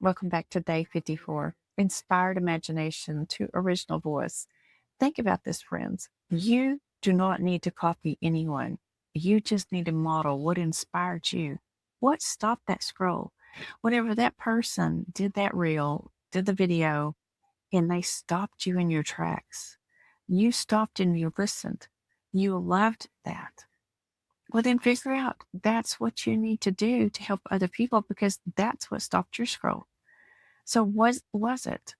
Welcome back to day 54. Inspired imagination to original voice. Think about this, friends. You do not need to copy anyone. You just need to model what inspired you. What stopped that scroll? Whenever that person did that reel, did the video, and they stopped you in your tracks, you stopped and you listened. You loved that. Well, then figure out that's what you need to do to help other people because that's what stopped your scroll. So was it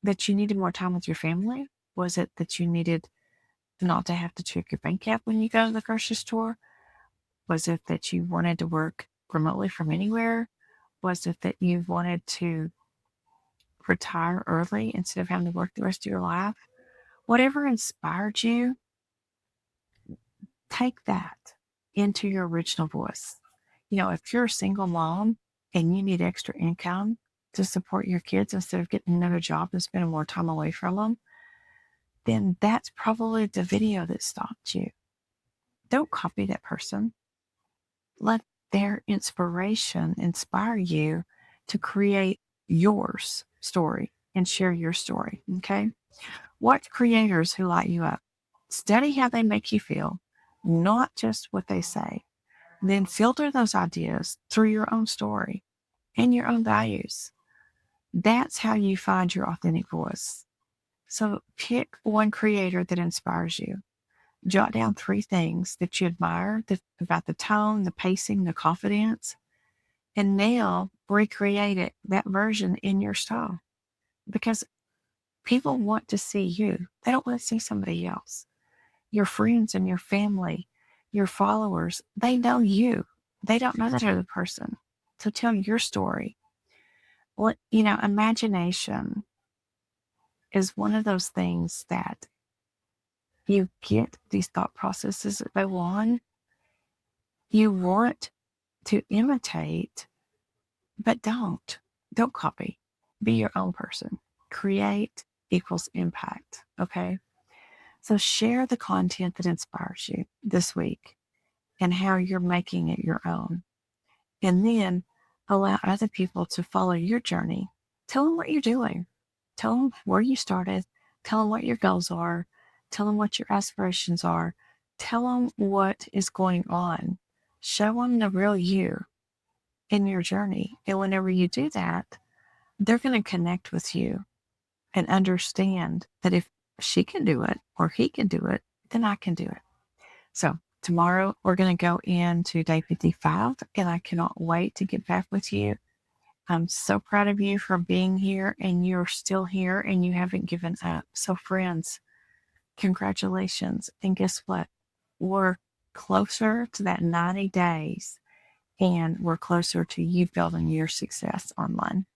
that you needed more time with your family? Was it that you needed not to have to check your bank app when you go to the grocery store? Was it that you wanted to work remotely from anywhere? Was it that you wanted to retire early instead of having to work the rest of your life? Whatever inspired you, take that into your original voice. If you're a single mom and you need extra income to support your kids instead of getting another job and spending more time away from them, then that's probably the video that stopped you. Don't copy that person. Let their inspiration inspire you to create yours story and share your story. Okay. Watch creators who light you up. Study how they make you feel, not just what they say. Then filter those ideas through your own story and your own values. That's how you find your authentic voice. So pick one creator that inspires you. Jot down 3 things that you admire about the tone, the pacing, the confidence, and now recreate that version in your style. Because people want to see you. They don't want to see somebody else. Your friends and your family, your followers, they know you. They don't know that other person. So tell your story. Well, imagination is one of those things that you get these thought processes that go on. You want to imitate, but don't. Don't copy. Be your own person. Create equals impact. Okay. So share the content that inspires you this week and how you're making it your own. And then allow other people to follow your journey. Tell them what you're doing. Tell them where you started. Tell them what your goals are. Tell them what your aspirations are. Tell them what is going on. Show them the real you in your journey. And whenever you do that, they're going to connect with you and understand that if she can do it or he can do it, then I can do it. So tomorrow we're going to go into day 55 and I cannot wait to get back with you. I'm so proud of you for being here and you're still here and you haven't given up. So friends, congratulations. And guess what? We're closer to that 90 days and we're closer to you building your success online.